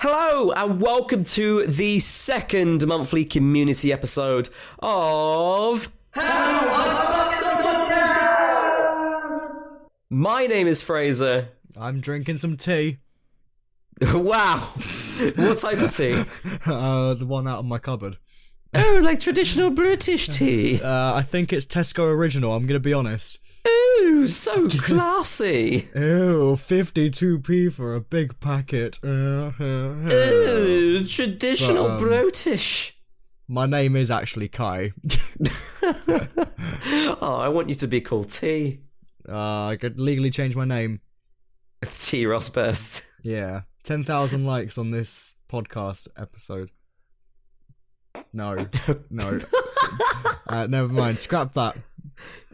Hello and welcome to the second monthly community episode of How I Podcast. My name is Fraser. I'm drinking some tea. Wow. What type of tea? The one out of my cupboard. Oh, like traditional British tea. I think it's Tesco Original, I'm going to be honest. Ooh, so classy. Ew, 52p for a big packet. Ooh, traditional British. My name is actually Kai. Oh, I want you to be called T. I could legally change my name. T Rossburst. Yeah, 10,000 likes on this podcast episode. No. Never mind, scrap that.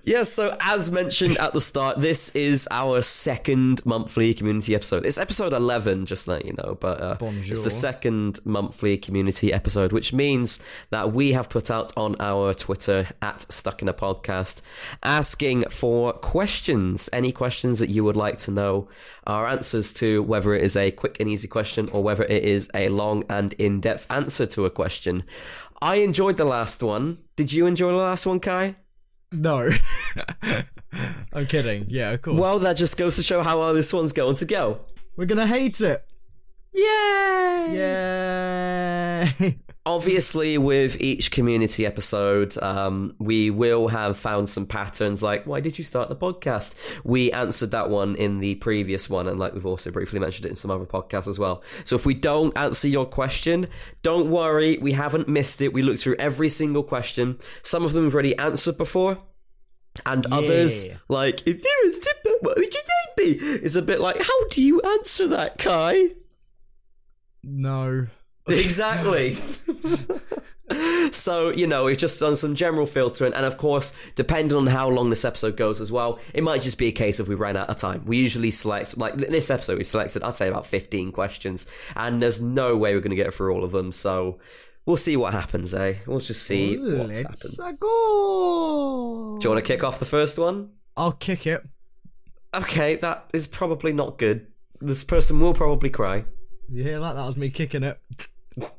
Yeah, so as mentioned at the start, this is our second monthly community episode. It's episode 11, just to let you know, but it's the second monthly community episode, which means that we have put out on our Twitter, @StuckInAPodcast, asking for questions. Any questions that you would like to know, our answers to, whether it is a quick and easy question or whether it is a long and in-depth answer to a question. I enjoyed the last one. Did you enjoy the last one, Kai? No. I'm kidding. Yeah, of course. Well, that just goes to show how well this one's going to go. We're gonna hate it. Yay! Yay! Obviously, with each community episode, we will have found some patterns, like, why did you start the podcast? We answered that one in the previous one, and like we've also briefly mentioned it in some other podcasts as well. So if we don't answer your question, don't worry, we haven't missed it. We looked through every single question. Some of them we've already answered before, and others, like, if there was different, what would your name be? Is a bit like, how do you answer that, Kai? No. Exactly. So, we've just done some general filtering, and of course, depending on how long this episode goes as well, it might just be a case of we ran out of time. We usually select, like this episode, we've selected, I'd say, about 15 questions, and there's no way we're going to get through all of them, so we'll see what happens, eh? We'll just see what happens. Go. Do you want to kick off the first one? I'll kick it. Okay, that is probably not good. This person will probably cry. You hear that? That was me kicking it.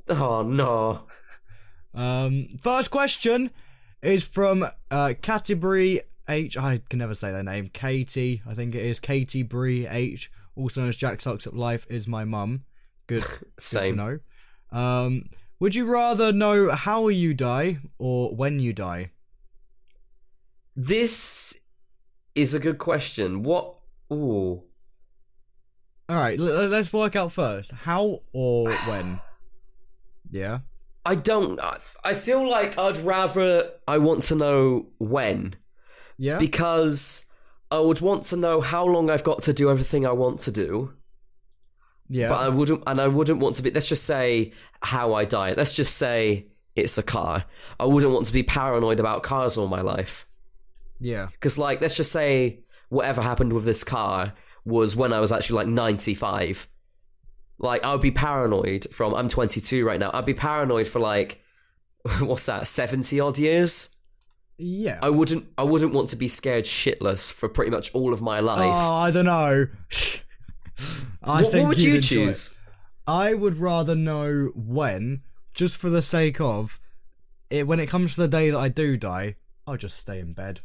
Oh, no. First question is from Category H. I can never say their name. Katie, I think it is. Katie Bree H. Also known as Jack Sucks at Life is my mum. Good. Same. Good to know. Would you rather know how you die or when you die? This is a good question. What? Ooh. Alright, let's work out first. How or when? Yeah. I feel like I want to know when. Yeah. Because I would want to know how long I've got to do everything I want to do. Yeah. But I wouldn't want to be, let's just say how I die. Let's just say it's a car. I wouldn't want to be paranoid about cars all my life. Yeah. Because, like, let's just say whatever happened with this car was when I was actually like 95. Like, I would be paranoid I'm 22 right now. I'd be paranoid for like, what's that, 70 odd years? Yeah. I wouldn't want to be scared shitless for pretty much all of my life. Oh, I don't know. What would you choose? I would rather know when, just for the sake of it. When it comes to the day that I do die, I'll just stay in bed.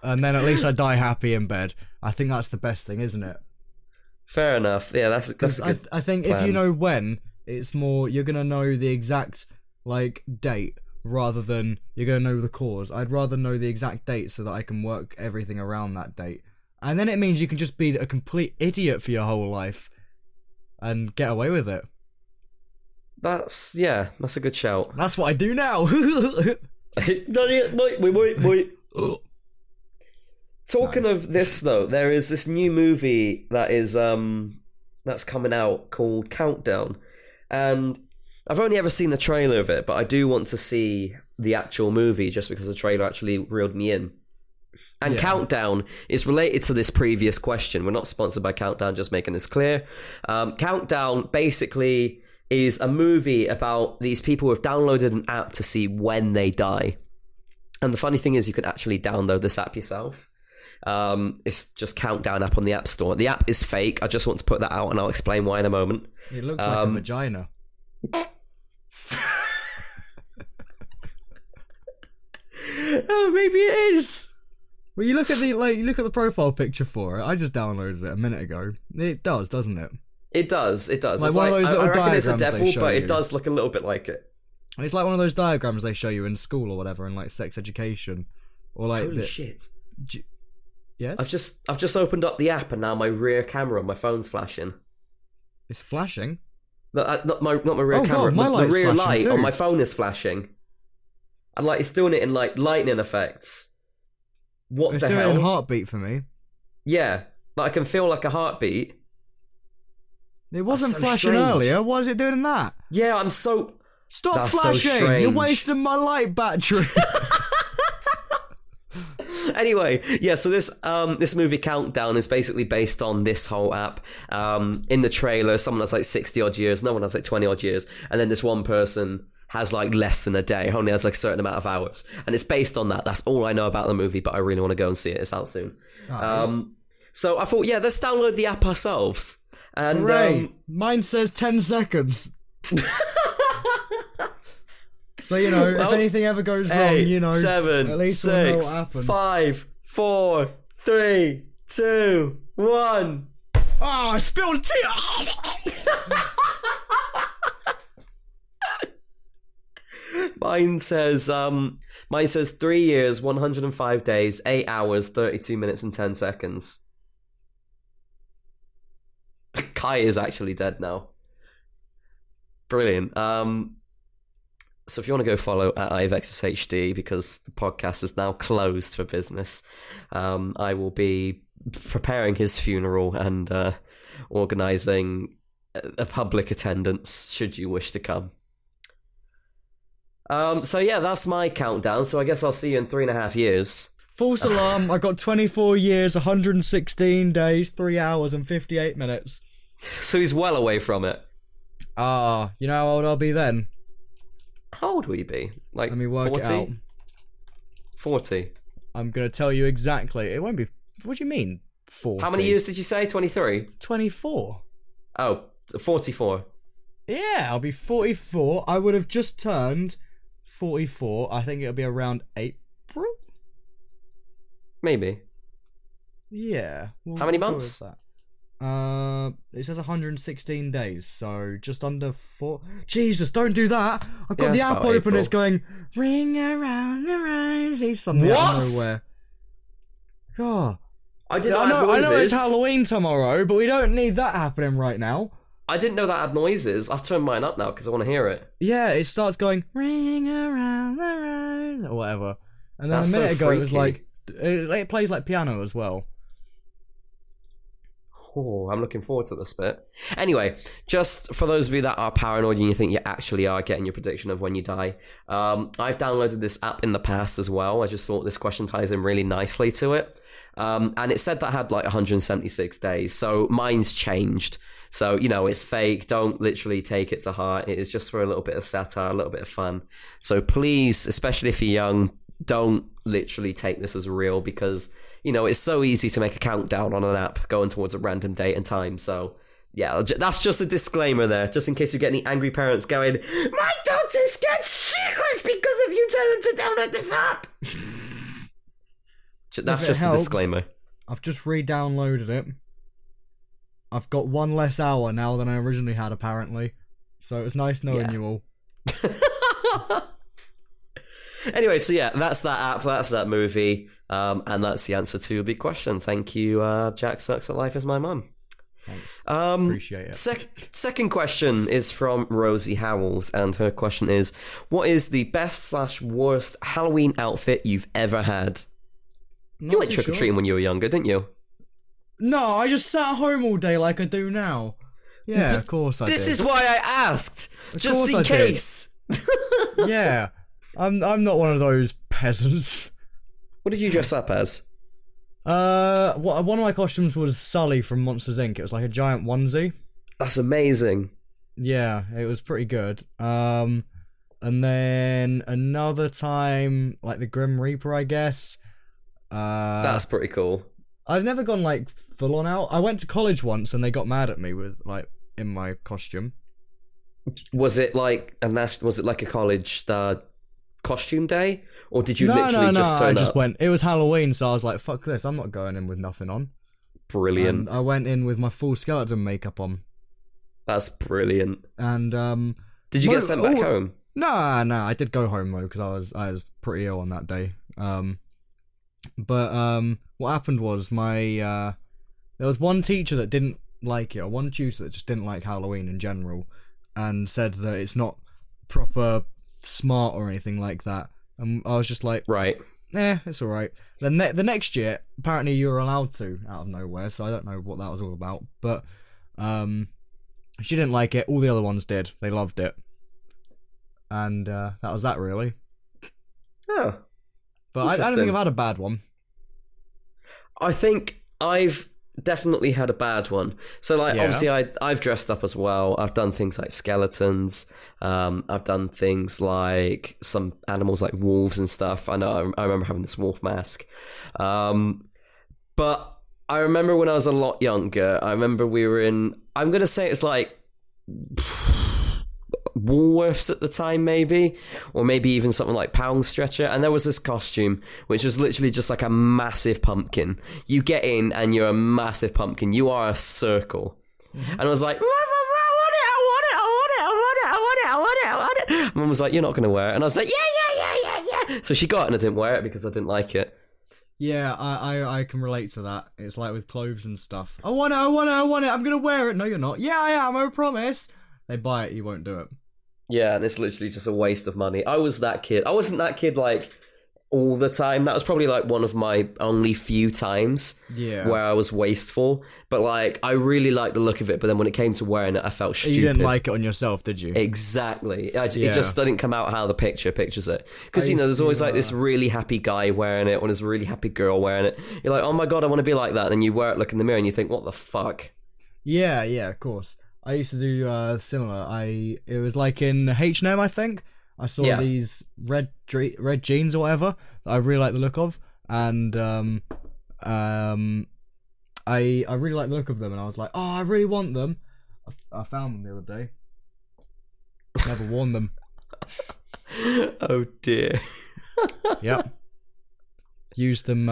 And then at least I die happy in bed. I think that's the best thing, isn't it? Fair enough. Yeah, that's a good I think plan. If you know when, it's more you're gonna know the exact like date rather than you're gonna know the cause. I'd rather know the exact date so that I can work everything around that date. And then it means you can just be a complete idiot for your whole life and get away with it. That's a good shout. That's what I do now. Wait. Talking of this though, there is this new movie that is that's coming out called Countdown, and I've only ever seen the trailer of it, but I do want to see the actual movie just because the trailer actually reeled me in. And Countdown is related to this previous question. We're not sponsored by Countdown, just making this clear. Countdown basically is a movie about these people who have downloaded an app to see when they die. And the funny thing is you can actually download this app yourself. It's just Countdown app on the App Store. The app is fake. I just want to put that out, and I'll explain why in a moment. It looks like a vagina. Oh, maybe it is. Well, you look at the profile picture for it. I just downloaded it a minute ago. It does, doesn't it? It does. It does. Like it's one of those little I reckon it's a diagrams devil, they show but you. it does look a little bit like it. It's like one of those diagrams they show you in school or whatever, in like sex education, or like. Holy shit! Yes. I've just opened up the app, and now my rear camera on my phone's flashing. It's flashing. Not my rear camera. God, my the rear flashing light too. on my phone is flashing, and like it's doing it in like lightning effects. What it's the doing hell? it in heartbeat for me. Yeah, like I can feel like a heartbeat. It wasn't so flashing strange. earlier. Why is it doing that? Yeah, I'm so. Stop That's so flashing! strange. You're wasting my light battery. Anyway, yeah, so this movie Countdown is basically based on this whole app. In the trailer, someone has like 60 odd years, no one has like 20 odd years, and then this one person has like less than a day, only has like a certain amount of hours. And it's based on that. That's all I know about the movie, but I really want to go and see it. It's out soon. So I thought, yeah, let's download the app ourselves. And Hooray! Mine says 10 seconds. So, you know, if anything ever goes wrong, 8, you know, 7, at least 6, we'll know what happens. 5, 4, 3, 2, 1. Oh, I spilled tea! Mine says 3 years, 105 days, 8 hours, 32 minutes and 10 seconds. Kai is actually dead now. Brilliant. So if you want to go follow at iVexusHD, because the podcast is now closed for business, I will be preparing his funeral and organising a public attendance should you wish to come. So yeah, that's my countdown. So I guess I'll see you in 3.5 years. False alarm, I got 24 years, 116 days, 3 hours and 58 minutes. So he's well away from it. You know how old I'll be then? How old will you be? Like Let me work 40? it out. 40. I'm going to tell you exactly. It won't be... What do you mean, 40? How many years did you say? 23? 24. Oh, 44. Yeah, I'll be 44. I would have just turned 44. I think it'll be around April? Maybe. Yeah. How many we'll go months? with that. It says 116 days, so just under 4. Jesus, don't do that! I've got Yeah, the it's app about open, April. it's going, ring around the rosy, something out What? of nowhere. God. I didn't I know, know it's Halloween tomorrow, but we don't need that happening right now. I didn't know that had noises. I've turned mine up now because I want to hear it. Yeah, it starts going, ring around the rosy, or whatever. And then That's a minute so ago, it was freaky. like, it plays like piano as well. Oh, I'm looking forward to this bit. Anyway, just for those of you that are paranoid and you think you actually are getting your prediction of when you die, I've downloaded this app in the past as well. I just thought this question ties in really nicely to it. And it said that I had like 176 days, so mine's changed. So, you know, it's fake. Don't literally take it to heart. It is just for a little bit of satire, a little bit of fun. So please, especially if you're young, don't literally take this as real because... You know, it's so easy to make a countdown on an app going towards a random date and time. So, yeah, that's just a disclaimer there, just in case you get any angry parents going, my daughter's scared shitless because of you telling her to download this app. That's just a disclaimer. I've just re-downloaded it. I've got one less hour now than I originally had, apparently. So it was nice knowing you all. Anyway, so yeah, that's that app, that's that movie, and that's the answer to the question. Thank you, Jack Sucks at Life is My Mum. Thanks. Appreciate it. Second question is from Rosie Howells, and her question is, what is the best/worst Halloween outfit you've ever had? You went trick-or-treating when you were younger, didn't you? No, I just sat at home all day like I do now. Yeah, of course I did. This is why I asked, Of just course in I did. case. Yeah. I'm not one of those peasants. What did you dress up as? One of my costumes was Sully from Monsters Inc. It was like a giant onesie. That's amazing. Yeah, it was pretty good. And then another time, like the Grim Reaper, I guess. That's pretty cool. I've never gone like full on out. I went to college once and they got mad at me with like in my costume. Was it like a college costume day, or did you literally just turn up? I just went. It was Halloween, so I was like, "Fuck this! I'm not going in with nothing on." Brilliant. And I went in with my full skeleton makeup on. That's brilliant. And did you get sent back home? No, I did go home though because I was pretty ill on that day. But what happened was there was one teacher that didn't like it, or one tutor that just didn't like Halloween in general, and said that it's not proper smart or anything like that. And I was just like, right, it's all right. Then the next year, apparently you were allowed to out of nowhere, so I don't know what that was all about. But she didn't like it. All the other ones did. They loved it. And that was that, really. Oh. But I don't think I've had a bad one. I think I've definitely had a bad one. So, like, obviously, I've dressed up as well. I've done things like skeletons. I've done things like some animals like wolves and stuff. I know, I remember having this wolf mask. But I remember when I was a lot younger, I remember we were in, I'm going to say it's like Woolworths at the time, maybe, or maybe even something like Pound Stretcher, and there was this costume which was literally just like a massive pumpkin. You get in and you're a massive pumpkin. You are a circle. Mm-hmm. And I was like, I want it. Mum was like, you're not going to wear it. And I was like, yeah. So she got it and I didn't wear it because I didn't like it. Yeah, I can relate to that. It's like with clothes and stuff. I want it. I'm going to wear it. No, you're not. Yeah, I am. I promise. They buy it, you won't do it. Yeah, and it's literally just a waste of money. I was that kid. I wasn't that kid, like, all the time. That was probably, like, one of my only few times where I was wasteful. But, like, I really liked the look of it, but then when it came to wearing it, I felt stupid. You didn't like it on yourself, did you? Exactly. It just didn't come out how the picture pictures it. Because, you know, there's always, like, this really happy guy wearing it or this really happy girl wearing it. You're like, oh, my God, I want to be like that. And then you wear it, look in the mirror, and you think, what the fuck? Yeah, of course. I used to do similar. It was like in H&M, I think. I saw these red jeans or whatever that I really like the look of, and I really like the look of them, and I was like, oh, I really want them. I found them the other day. Never worn them. Oh dear. Yep. Used them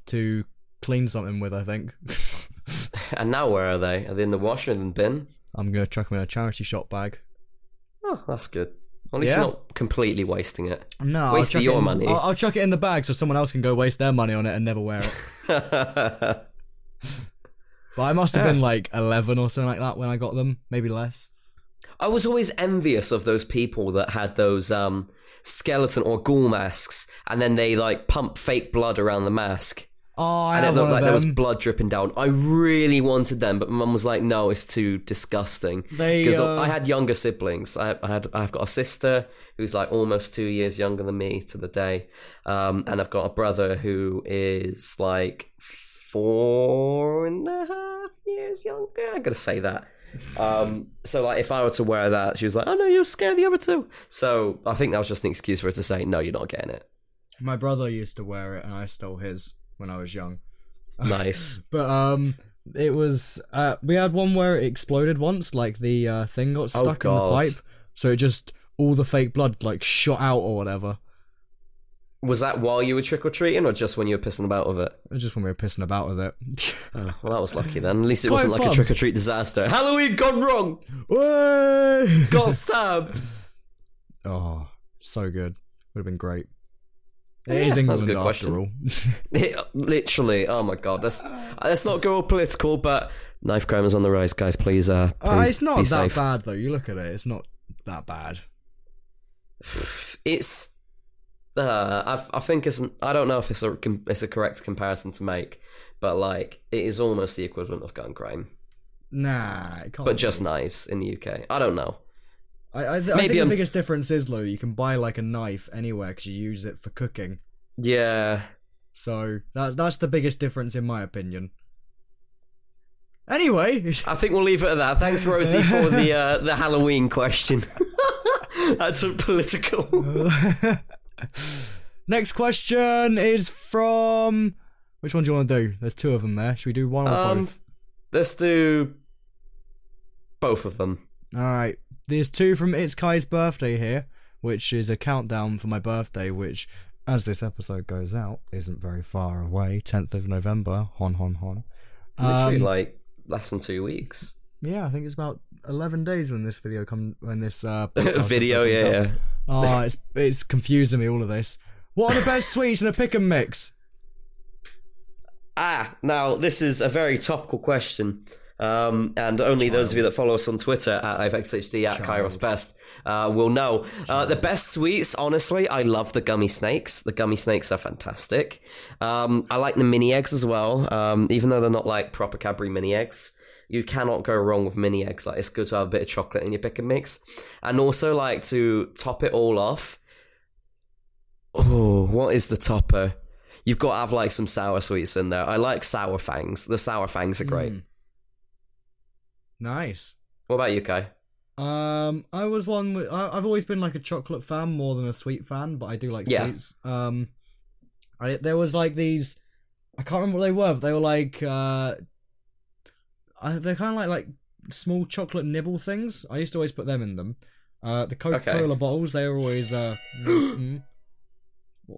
to clean something with, I think. And now where are they? Are they in the washer and bin? I'm going to chuck them in a charity shop bag. Oh, that's good. At least you're not completely wasting it. No, wasting your money. I'll chuck it in the bag so someone else can go waste their money on it and never wear it. But I must have been like 11 or something like that when I got them. Maybe less. I was always envious of those people that had those skeleton or ghoul masks, and then they like pump fake blood around the mask. Oh, and it looked like there was blood dripping down. I really wanted them, but my mum was like, "No, it's too disgusting." Because I had younger siblings. I've got a sister who's like almost 2 years younger than me to the day, and I've got a brother who is like 4.5 years younger. I gotta say that. So like, if I were to wear that, she was like, "Oh no, you'll scare the other two." So I think that was just an excuse for her to say, "No, you're not getting it." My brother used to wear it, and I stole his when I was young. Nice. But it was we had one where it exploded once, like the thing got stuck in the pipe, so it just all the fake blood like shot out or whatever. Was that while you were trick-or-treating, or just when you were pissing about with it? Just when we were pissing about with it. Oh, well, that was lucky then. At least it wasn't like a trick-or-treat disaster. Halloween gone wrong! Way! Got stabbed! Oh, so good. Would have been great. It is England after all. Literally, oh my God. Let's not go all political, but knife crime is on the rise, guys. Please, it's not be that safe. bad, though. You look at it, it's not that bad. It's... I think I don't know if it's a correct comparison to make, but like it is almost the equivalent of gun crime. Nah, it can't. But just knives in the UK. I don't know. I think the biggest difference is, Lou, you can buy like a knife anywhere because you use it for cooking. Yeah. So that's the biggest difference in my opinion. Anyway, I think we'll leave it at that. Thanks, Rosie, for the Halloween question. That's political. Next question is from Which one do you want to do? There's 2 of them there. Should we do one or both? Let's do both of them. Alright. There's 2 from It's Kai's birthday here, which is a countdown for my birthday, which, as this episode goes out, isn't very far away. 10th of November. Hon, hon, hon. Literally, like, less than 2 weeks. Yeah, I think it's about 11 days when this video video, yeah. Oh, it's confusing me, all of this. What are the best sweets in a pick and mix? Now, this is a very topical question. And only those of you that follow us on Twitter at IVXHD at KairosBest will know. The best sweets, honestly, I love the gummy snakes. The gummy snakes are fantastic. I like the mini eggs as well, even though they're not like proper Cadbury mini eggs. You cannot go wrong with mini eggs. Like, it's good to have a bit of chocolate in your pick and mix. And also, like, to top it all off. Oh, what is the topper? You've got to have like some sour sweets in there. I like sour fangs. The sour fangs are great. Nice. What about you, Kai? I was one. I've always been like a chocolate fan more than a sweet fan, but I do like sweets. There was like these. I can't remember what they were, but they were like. They're kind of like small chocolate nibble things. I used to always put them in them. The Coca-Cola bottles. They were always. What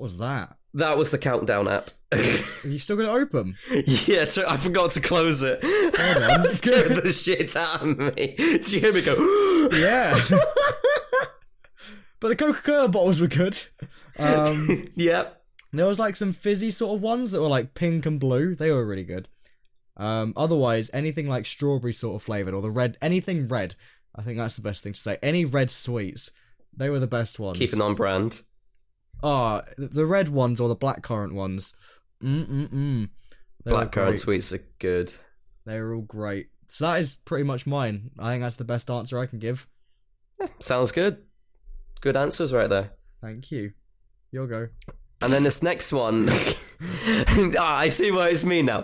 was that? That was the countdown app. Are you still going to open? Yeah, I forgot to close it. Hold on. Scared the shit out of me. Did you hear me go? Yeah. But the Coca-Cola bottles were good. Yep. There was like some fizzy sort of ones that were like pink and blue. They were really good. Otherwise, anything like strawberry sort of flavoured or the red, anything red. I think that's the best thing to say. Any red sweets. They were the best ones. Keeping on brand. Oh, the red ones or the blackcurrant ones. Blackcurrant sweets are good. They were all great. So that is pretty much mine. I think that's the best answer I can give. Yeah, sounds good. Good answers right there. Thank you. Your go. And then this next one. I see what it's me now.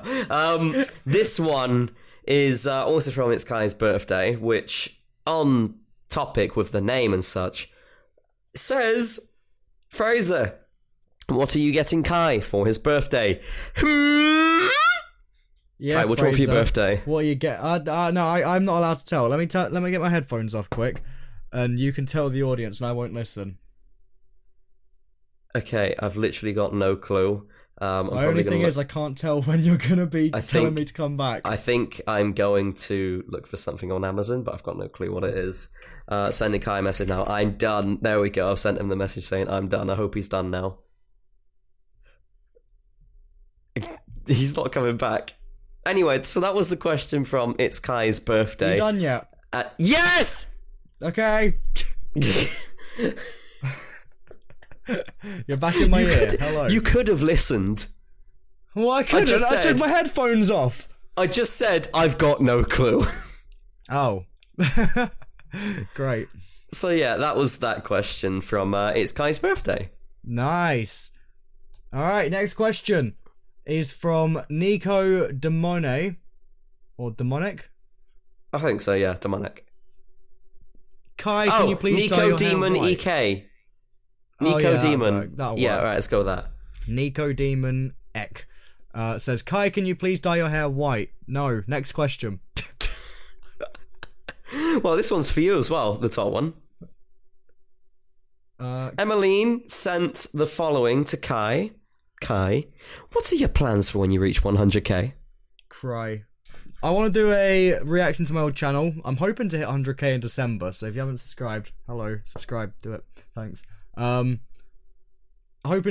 This one is also from It's Kai's birthday, which, on topic with the name and such, says... Fraser, what are you getting Kai for his birthday? Yeah, Kai, what's wrong for your birthday? What you get? No, I'm not allowed to tell. Let me get my headphones off quick, and you can tell the audience, and I won't listen. Okay, I've literally got no clue. My only thing is I can't tell when you're gonna be telling me to come back. I think I'm going to look for something on Amazon, but I've got no clue what it is. Sending Kai a message now. I'm done. There we go. I've sent him the message saying I'm done. I hope he's done now. He's not coming back. Anyway, so that was the question from It's Kai's birthday. You done yet? Yes! Okay. You're back in my ear. Hello. You could have listened. Well, I couldn't. I took my headphones off. I just said I've got no clue. Oh. Great. So yeah, that was that question from It's Kai's birthday. Nice. Alright, next question is from Nico Demone. Or Demonic? I think so, yeah, Demonic. Kai, can you please Nico Demon EK. Nico Demon. Yeah, alright, let's go with that. Nico Demon Ek. Says, Kai, can you please dye your hair white? No. Next question. Well, this one's for you as well, the top one. Emmeline sent the following to Kai. Kai, what are your plans for when you reach 100k? Cry. I want to do a reaction to my old channel. I'm hoping to hit 100k in December, so if you haven't subscribed, hello, subscribe, do it. Thanks. Hoping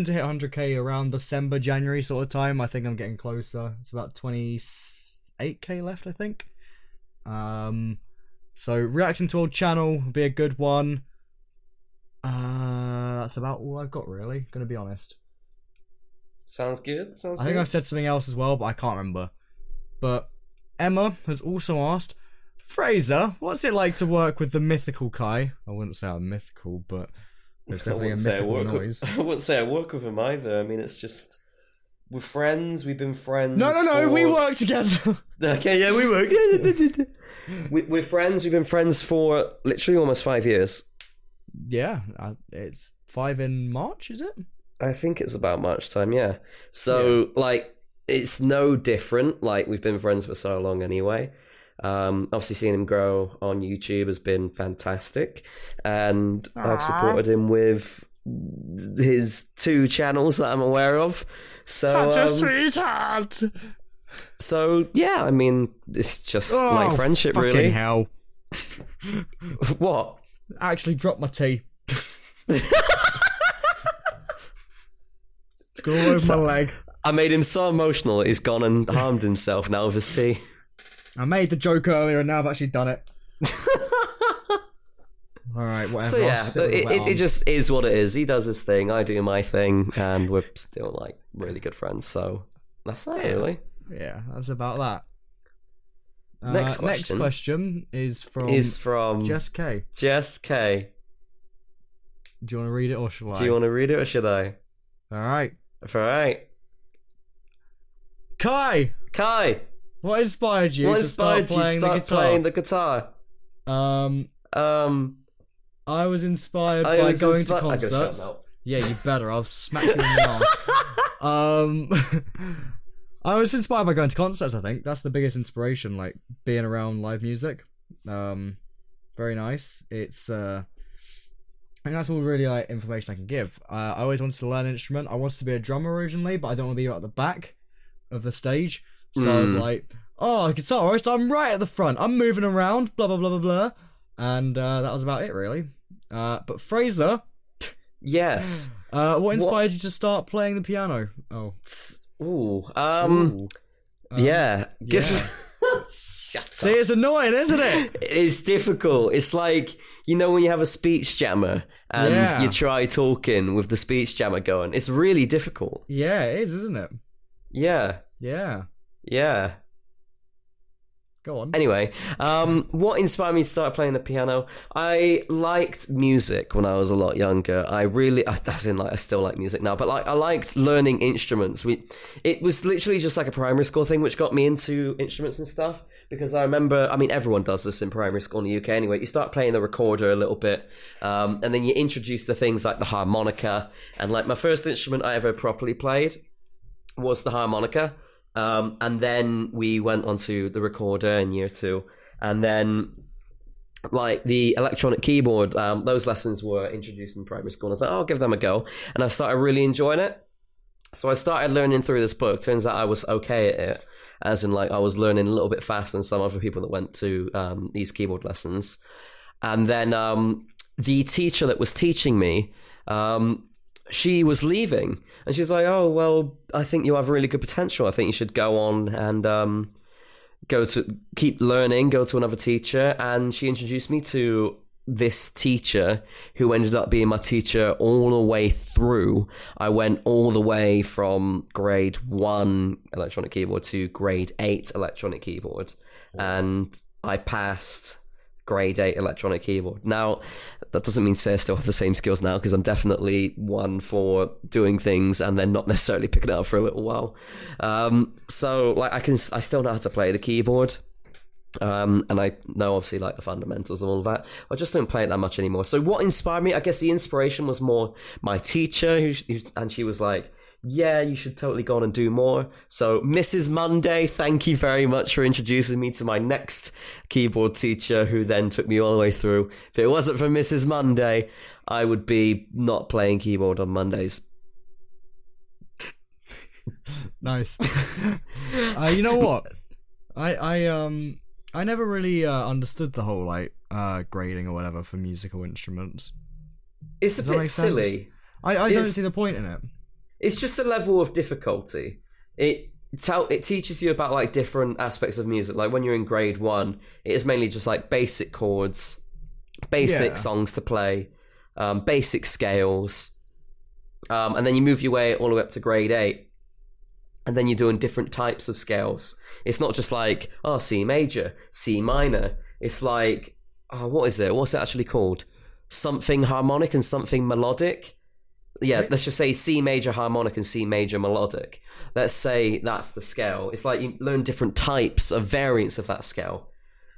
to hit 100k around December, January sort of time. I think I'm getting closer. It's about 28k left, I think. So reaction to old channel will be a good one. That's about all I've got, really, gonna be honest. Sounds good. I think I've said something else as well, but I can't remember. But Emma has also asked, Fraser, what's it like to work with the mythical Kai? I wouldn't say I'm mythical, but there's definitely a mythical noise. I wouldn't say I work with him either. I mean, it's just... We're friends, we've been friends. No, we work together. Okay, yeah, we work. We're friends, we've been friends for literally almost 5 years. Yeah, it's 5 in March, is it? I think it's about March time, yeah. So, like, it's no different. Like, we've been friends for so long anyway. Obviously seeing him grow on YouTube has been fantastic, and I've supported him with his 2 channels that I'm aware of. So, such a sweetheart. So yeah, I mean, it's just like friendship, fucking really. Hell. What? I actually dropped my tea. It's gone all over my leg. I made him so emotional that he's gone and harmed himself now with his tea. I made the joke earlier and now I've actually done it. Alright, whatever. So yeah, it just is what it is. He does his thing, I do my thing, and we're still like really good friends. So that's that, really. Yeah, that's about that. Next question is from Jess K. Jess K. Do you want to read it or shall I? Do you want to read it or should I? Alright. Alright. Kai! What inspired you to start playing the guitar? I was inspired by going to concerts. Yeah, you better. I'll smack you in the ass. I was inspired by going to concerts, I think. That's the biggest inspiration, like, being around live music. Very nice. It's, I think that's all really, like, information I can give. I always wanted to learn an instrument. I wanted to be a drummer originally, but I don't want to be at the back of the stage. So I was like, a guitarist, I'm right at the front. I'm moving around, blah, blah, blah, blah, blah. And that was about it, really. But Fraser... Yes. What inspired you to start playing the piano? Oh. Yeah. See, it's annoying, isn't it? It's difficult. It's like, you know, when you have a speech jammer and you try talking with the speech jammer going. It's really difficult. Yeah, it is, isn't it? Yeah. Go on. Anyway, what inspired me to start playing the piano? I liked music when I was a lot younger. I still like music now, but like I liked learning instruments. It was literally just like a primary school thing which got me into instruments and stuff, because I remember, I mean, everyone does this in primary school in the UK anyway. You start playing the recorder a little bit, and then you introduce to things like the harmonica, and like my first instrument I ever properly played was the harmonica. And then we went on to the recorder in year 2. And then, like, the electronic keyboard, those lessons were introduced in primary school. And I was like, I'll give them a go. And I started really enjoying it. So I started learning through this book. Turns out I was okay at it. As in, like, I was learning a little bit faster than some other people that went to these keyboard lessons. And then the teacher that was teaching me... she was leaving, and she's like, oh, well, I think you have really good potential. I think you should go on and keep learning, go to another teacher. And she introduced me to this teacher who ended up being my teacher all the way through. I went all the way from grade 1 electronic keyboard to grade 8 electronic keyboard. And I passed grade 8 electronic keyboard. Now, that doesn't mean to say I still have the same skills now, because I'm definitely one for doing things and then not necessarily picking it up for a little while. So like I still know how to play the keyboard. And I know obviously like the fundamentals and all of that. I just don't play it that much anymore. So what inspired me? I guess the inspiration was more my teacher, and she was like, yeah, you should totally go on and do more. So Mrs. Monday, thank you very much for introducing me to my next keyboard teacher, who then took me all the way through. If it wasn't for Mrs. Monday, I would be not playing keyboard on Mondays. Nice. You know what? I never really understood the whole like grading or whatever for musical instruments. It's a bit silly. I don't see the point in it. It's just a level of difficulty. It teaches you about like different aspects of music. Like when you're in grade 1, it is mainly just like basic chords, basic songs to play, basic scales, and then you move your way all the way up to grade 8, and then you're doing different types of scales. It's not just like C major, C minor. It's like what is it? What's it actually called? Something harmonic and something melodic. Yeah, let's just say C major harmonic and C major melodic. Let's say that's the scale. It's like you learn different types of variants of that scale.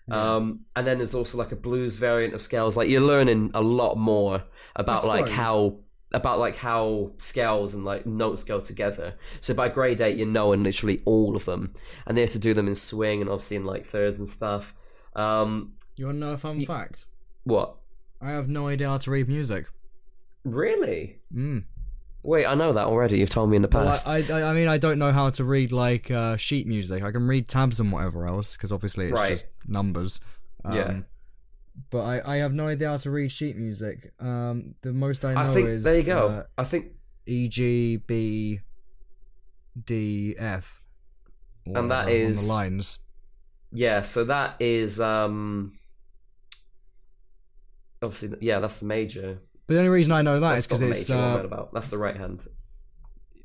Yeah. And then there's also like a blues variant of scales. Like you're learning a lot more about like how about like how scales and like notes go together. So by grade 8, you're knowing literally all of them, and they have to do them in swing and obviously in like thirds and stuff. You want to know a fun fact? What? I have no idea how to read music. Really? Wait, I know that already. You've told me in the past. Well, I mean, I don't know how to read like sheet music. I can read tabs and whatever else because obviously it's just numbers. Yeah. But I have no idea how to read sheet music. The most I know is there you go. I think E, G, B, D, F, and that is on the lines. Yeah, so that is obviously that's the major. But the only reason I know that is because it's that's the right hand.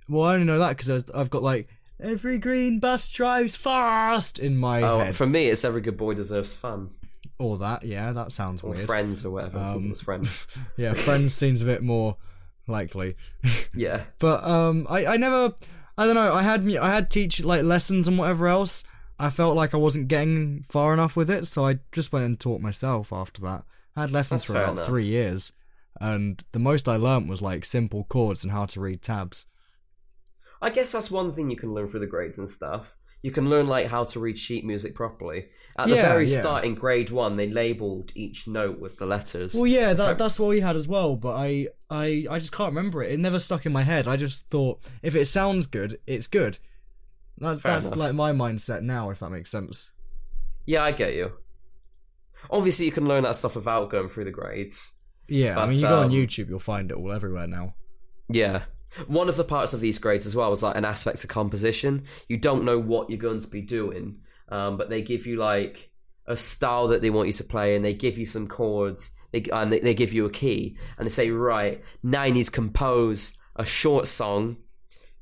Well, I only know that because I've got like every green bus drives fast in my head. For me, it's every good boy deserves fun. Or that, yeah, that sounds or weird. Friends or whatever. I thought it was Friends. Yeah, Friends seems a bit more likely. Yeah. But I never, I don't know. I had teach like lessons and whatever else. I felt like I wasn't getting far enough with it, so I just went and taught myself after that. I had lessons for about 3 years, and the most I learnt was like simple chords and how to read tabs. I guess that's one thing you can learn through the grades and stuff. You can learn like how to read sheet music properly. At the very start in grade 1, they labelled each note with the letters. Well, yeah, that's what we had as well, but I just can't remember it. It never stuck in my head. I just thought, if it sounds good, it's good. That's like my mindset now, if that makes sense. Yeah, I get you. Obviously, you can learn that stuff without going through the grades. Yeah, but, I mean, you go on YouTube, you'll find it all everywhere now. Yeah. One of the parts of these grades as well was like an aspect of composition. You don't know what you're going to be doing, but they give you like a style that they want you to play, and they give you some chords, and they give you a key, and they say, right, now you need to compose a short song,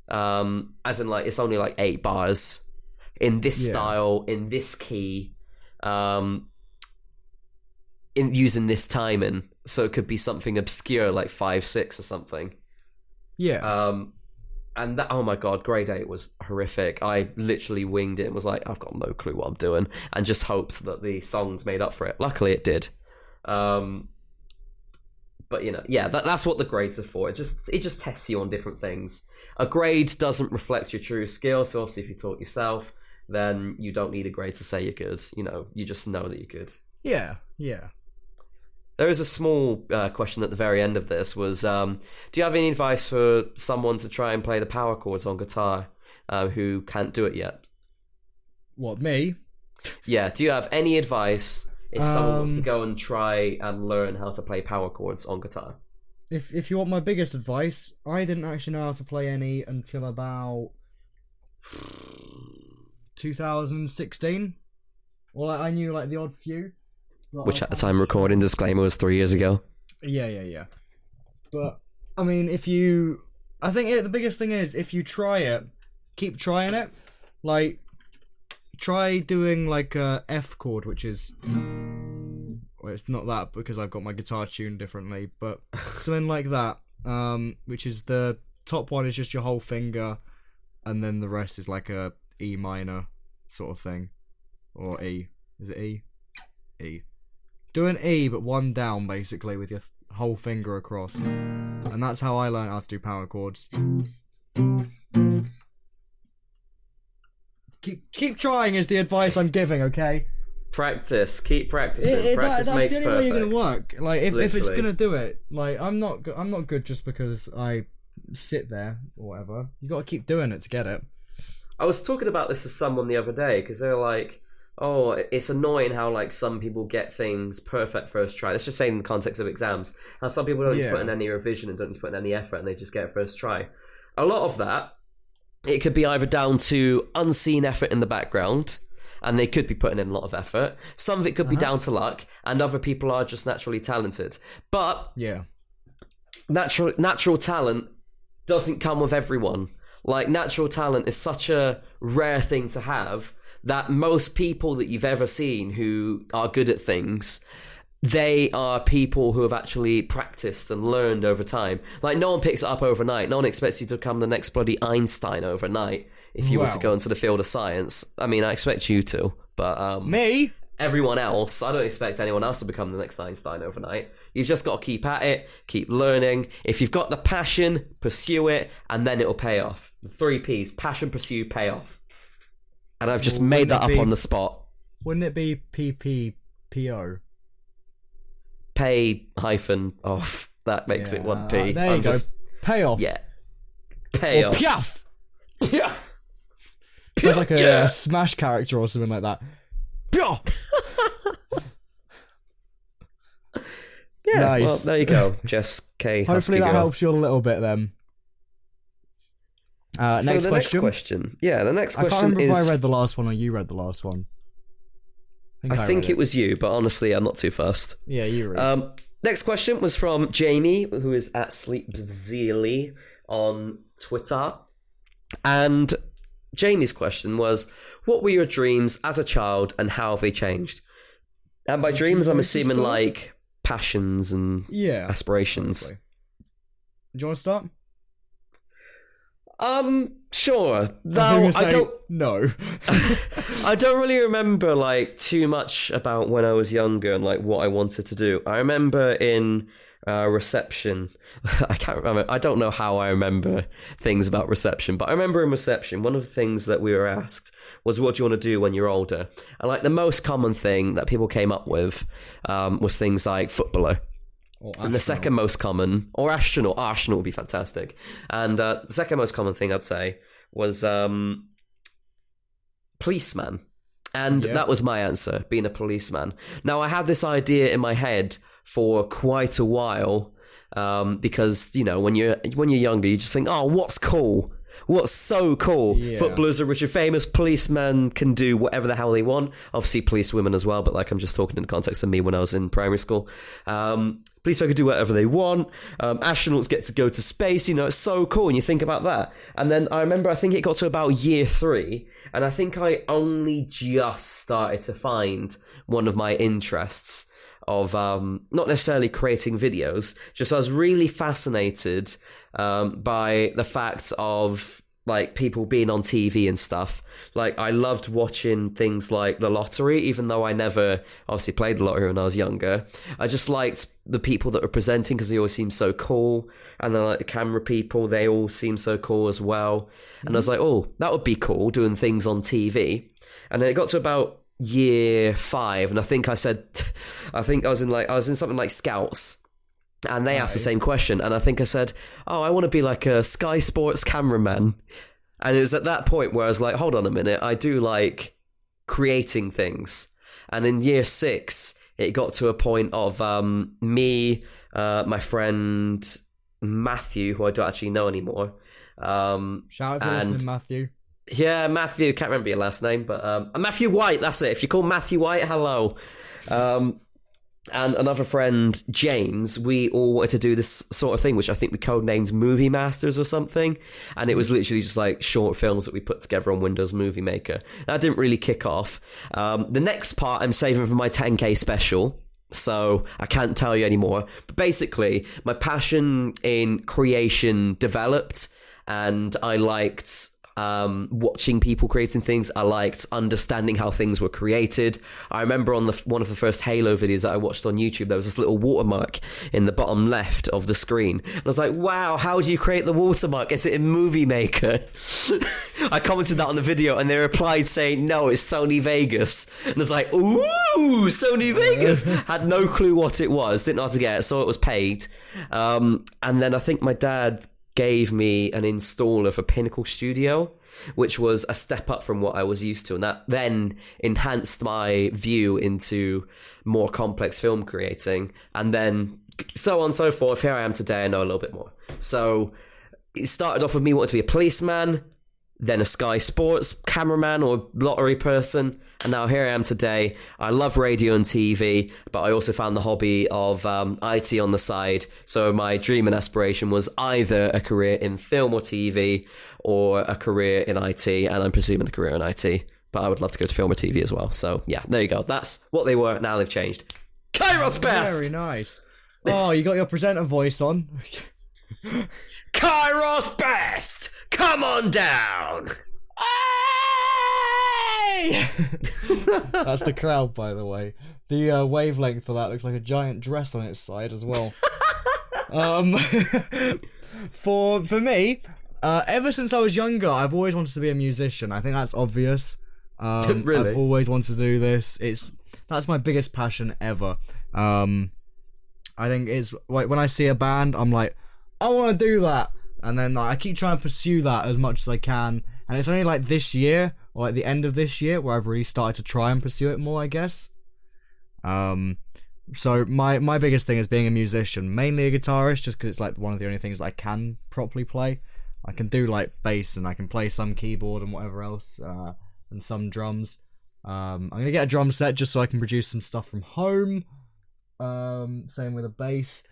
as in like it's only like 8 bars in this style, in this key, in using this timing. So it could be something obscure like 5/6 or something. Yeah. And that, oh my god, grade 8 was horrific. I literally winged it and was like, I've got no clue what I'm doing, and just hoped that the songs made up for it. Luckily it did. But you know, yeah, that's what the grades are for. It just tests you on different things. A grade doesn't reflect your true skill, so obviously if you taught yourself, then you don't need a grade to say you're good. You know, you just know that you're good. Yeah. There is a small question at the very end of this was, do you have any advice for someone to try and play the power chords on guitar who can't do it yet? What, me? Yeah, do you have any advice if someone wants to go and try and learn how to play power chords on guitar? If you want my biggest advice, I didn't actually know how to play any until about 2016. Well, I knew like the odd few. Which at the time recording disclaimer was 3 years ago. Yeah. But, I mean, I think the biggest thing is, if you try it, keep trying it. Like, try doing like a F chord, which is... Well, it's not that because I've got my guitar tuned differently, but something like that, which is the top one is just your whole finger, and then the rest is like a E minor sort of thing. Or E. Is it E? E. Do an E, but one down, basically, with your whole finger across. And that's how I learned how to do power chords. Keep trying is the advice I'm giving, okay? Practice. Keep practicing. Practice makes perfect. That's the only way you're going to work. Like, if it's going to do it, like, I'm not good just because I sit there or whatever. You got to keep doing it to get it. I was talking about this to someone the other day, because they were like, oh, it's annoying how like some people get things perfect first try. Let's just say in the context of exams, how some people don't need to put in any revision and don't need to put in any effort, and they just get it first try. A lot of that, it could be either down to unseen effort in the background, and they could be putting in a lot of effort. Some of it could be down to luck, and other people are just naturally talented. But natural talent doesn't come with everyone. Like, natural talent is such a rare thing to have that most people that you've ever seen who are good at things, they are people who have actually practiced and learned over time. Like, no one picks it up overnight. No one expects you to become the next bloody Einstein overnight if you were to go into the field of science. I mean, I expect you to, but... Me? everyone else. I don't expect anyone else to become the next Einstein overnight. You've just got to keep at it, keep learning. If you've got the passion, pursue it, and then it'll pay off. The 3 Ps: passion, pursue, pay off. And I've just made that up on the spot. Wouldn't it be PPPO? Pay hyphen off. That makes it 1 P. There you go. Pay off. Yeah. Pay off. Piaf! Piaf! Sounds like a Smash character or something like that. Piaf! Yeah, nice. Well, there you go. Jess K. Hopefully that helps you a little bit then. Next question. Yeah, the next question is... I can't remember if I read the last one or you read the last one. I think it was you, but honestly, I'm not too fussed. Yeah, you read. Next question was from Jamie, who is at SleepZeely on Twitter. And Jamie's question was, what were your dreams as a child and how have they changed? And by dreams, I'm assuming like passions and aspirations. Probably. Do you want to start? Sure. Though I don't. No. I don't really remember like too much about when I was younger and like what I wanted to do. I remember in reception. I can't remember. I don't know how I remember things about reception, but I remember in reception, one of the things that we were asked was, "What do you want to do when you're older?" And like the most common thing that people came up with was things like footballer. And the second most common, or astronaut. Oh, astronaut would be fantastic. And the second most common thing I'd say was policeman. And that was my answer, being a policeman. Now, I had this idea in my head for quite a while because, you know, when you're younger, you just think, oh, what's cool? What's so cool? Yeah. Footballers are rich and famous. Policemen can do whatever the hell they want. Obviously, police women as well, but like I'm just talking in the context of me when I was in primary school. Policemen can do whatever they want. Astronauts get to go to space. You know, it's so cool. And you think about that. And then I remember, I think it got to about year 3, and I think I only just started to find one of my interests of not necessarily creating videos, just I was really fascinated by the fact of like people being on TV and stuff. Like I loved watching things like the lottery, even though I never obviously played the lottery when I was younger. I just liked the people that were presenting because they always seemed so cool. And then like the camera people, they all seemed so cool as well. And I was like, oh, that would be cool doing things on TV. And then it got to about year 5, and I think I was in something like Scouts, and they asked the same question, and I think I said, oh, I want to be like a Sky Sports cameraman. And it was at that point where I was like, hold on a minute, I do like creating things. And in year 6, it got to a point of me, my friend Matthew, who I don't actually know anymore. Shout out for listening, Matthew. Yeah, Matthew, can't remember your last name, but Matthew White, that's it. If you call Matthew White, hello. And another friend, James, we all wanted to do this sort of thing, which I think we codenamed Movie Masters or something. And it was literally just like short films that we put together on Windows Movie Maker. That didn't really kick off. The next part I'm saving for my 10K special, so I can't tell you anymore. But basically, my passion in creation developed, and I liked watching people creating things. I liked understanding how things were created. I remember on one of the first Halo videos that I watched on YouTube, there was this little watermark in the bottom left of the screen, and I was like, wow, how do you create the watermark? Is it in Movie Maker? I commented that on the video, and they replied saying, no, it's Sony Vegas. And I was like, ooh, Sony Vegas. Had no clue what it was, didn't know how to get it, so it was paid. And then I think my dad gave me an installer for Pinnacle Studio, which was a step up from what I was used to, and that then enhanced my view into more complex film creating, and then so on and so forth. Here I am today, I know a little bit more. So it started off with me wanting to be a policeman, then a Sky Sports cameraman or lottery person, and now here I am today. I love radio and TV, but I also found the hobby of IT on the side. So my dream and aspiration was either a career in film or TV, or a career in IT, and I'm presuming a career in IT, but I would love to go to film or TV as well. So yeah, there you go. That's what they were, now they've changed. Kairos Best! Very nice. Oh, you got your presenter voice on. Kairos Best! Come on down! me! That's the crowd, by the way. The wavelength for that looks like a giant dress on its side as well. For me, ever since I was younger, I've always wanted to be a musician. I think that's obvious. Really? I've always wanted to do this. That's my biggest passion ever. I think it's like when I see a band, I'm like, I want to do that, and then I keep trying to pursue that as much as I can. And it's only like this year, or like the end of this year, where I've really started to try and pursue it more, I guess. So my biggest thing is being a musician, mainly a guitarist, just because it's like one of the only things that I can properly play. I can do like bass, and I can play some keyboard and whatever else, and some drums. I'm gonna get a drum set just so I can produce some stuff from home. Same with a bass,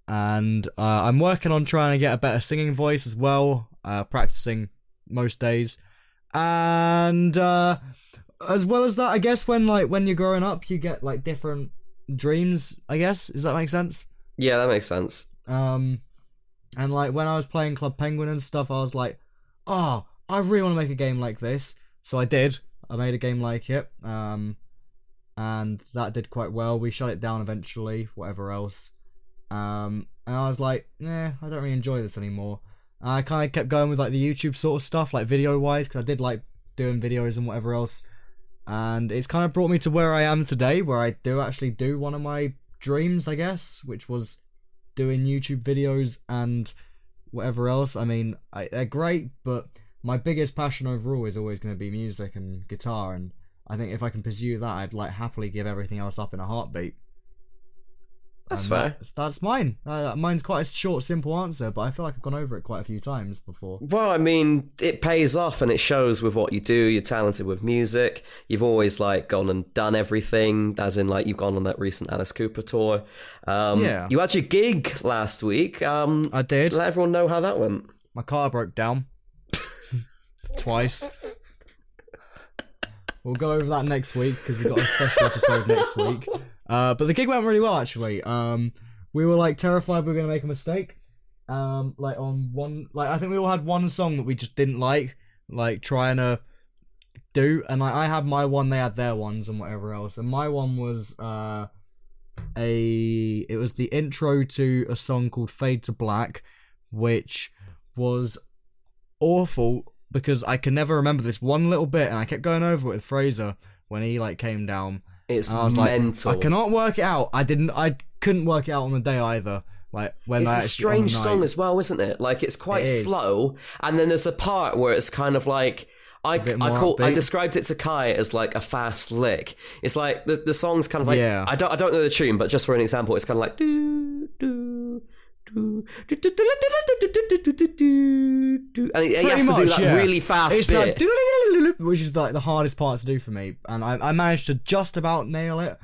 and I'm working on trying to get a better singing voice as well. Practicing most days, and as well as that, I guess when you're growing up, you get like different dreams. I guess, does that make sense? Yeah, that makes sense. And like when I was playing Club Penguin and stuff, I was like, oh, I really want to make a game like this. So I did. I made a game like it. And that did quite well. We shut it down eventually, whatever else. And I was like, I don't really enjoy this anymore. I kind of kept going with like the YouTube sort of stuff, like video-wise, because I did like doing videos and whatever else. And it's kind of brought me to where I am today, where I do actually do one of my dreams, I guess, which was doing YouTube videos and whatever else. I mean, they're great, but my biggest passion overall is always going to be music and guitar, and I think if I can pursue that, I'd like happily give everything else up in a heartbeat. That's fair. That's mine. Mine's quite a short, simple answer, but I feel like I've gone over it quite a few times before. Well, I mean, it pays off and it shows with what you do. You're talented with music. You've always like gone and done everything, as in like you've gone on that recent Alice Cooper tour. Yeah. You had your gig last week. I did. Let everyone know how that went. My car broke down. Twice. We'll go over that next week because we've got a special episode next week. But the gig went really well, actually. We were like terrified we were going to make a mistake. Like on one, like I think we all had one song that we just didn't like trying to do, and like I had my one, they had their ones, and whatever else. And my one was it was the intro to a song called "Fade to Black," which was awful because I can never remember this one little bit, and I kept going over it with Fraser when he like came down. It's I was mental. Like, I cannot work it out. I couldn't work it out on the day either. Like when it's a strange song as well, isn't it? Like it's quite slow, and then there's a part where it's kind of like I described it to Kai as like a fast lick. It's like the song's kind of like I don't know the tune, but just for an example, it's kind of like do do do do do do, and he has to do that really fast bit, which is like the hardest part to do for me. And I managed to just about nail it,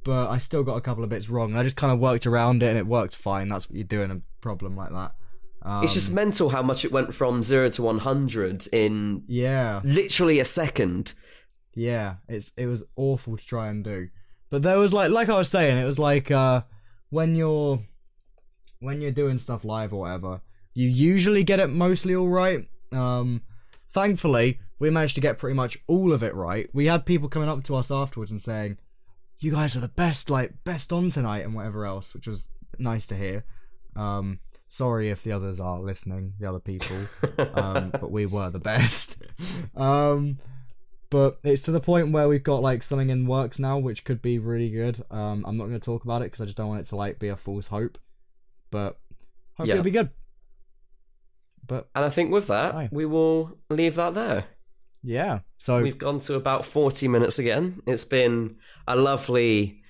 but I still got a couple of bits wrong. And I just kind of worked around it, and it worked fine. That's what you do in a problem like that. It's just mental how much it went from 0 to 100 in literally a second. Yeah, it was awful to try and do. But there was like I was saying, it was like when you're doing stuff live or whatever, you usually get it mostly all right. Thankfully, we managed to get pretty much all of it right. We had people coming up to us afterwards and saying, "You guys are the best, like best on tonight," and whatever else, which was nice to hear. Sorry if the others are listening, the other people, but we were the best. But it's to the point where we've got like something in works now, which could be really good. I'm not going to talk about it because I just don't want it to like be a false hope. But hopefully it'll be good. And I think with that, we will leave that there. Yeah. So we've gone to about 40 minutes again. It's been a lovely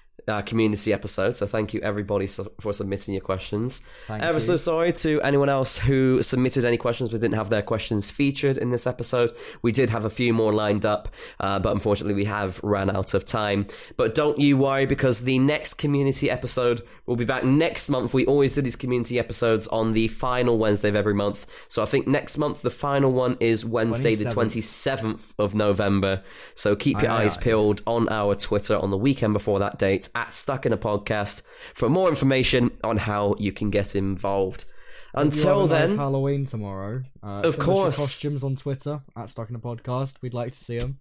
community episode, so thank you everybody for submitting your questions. Ever so sorry to anyone else who submitted any questions but didn't have their questions featured in this episode. We did have a few more lined up, but unfortunately we have ran out of time. But don't you worry, because the next community episode will be back next month. We always do these community episodes on the final Wednesday of every month, so I think next month the final one is Wednesday the 27th of November, so keep your eyes peeled on our Twitter on the weekend before that date at Stuck in a Podcast for more information on how you can get involved. Until then, nice Halloween tomorrow. Of course, costumes on Twitter at Stuck in a Podcast. We'd like to see them.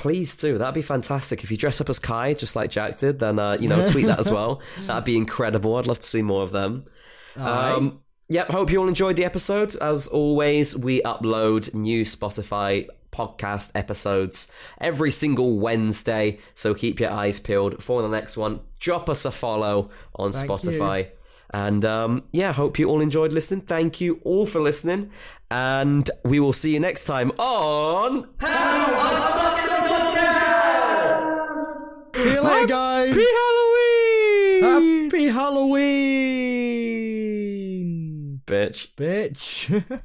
please do. That'd be fantastic. If you dress up as Kai, just like Jack did, then, tweet that as well. That'd be incredible. I'd love to see more of them. Yep, hope you all enjoyed the episode. As always, we upload new Spotify podcast episodes every single Wednesday, so keep your eyes peeled for the next one. Drop us a follow on Spotify. And hope you all enjoyed listening. Thank you all for listening, and we will see you next time on How I Stuck the Podcast. See you later, guys. Happy Halloween. Happy Halloween, bitch.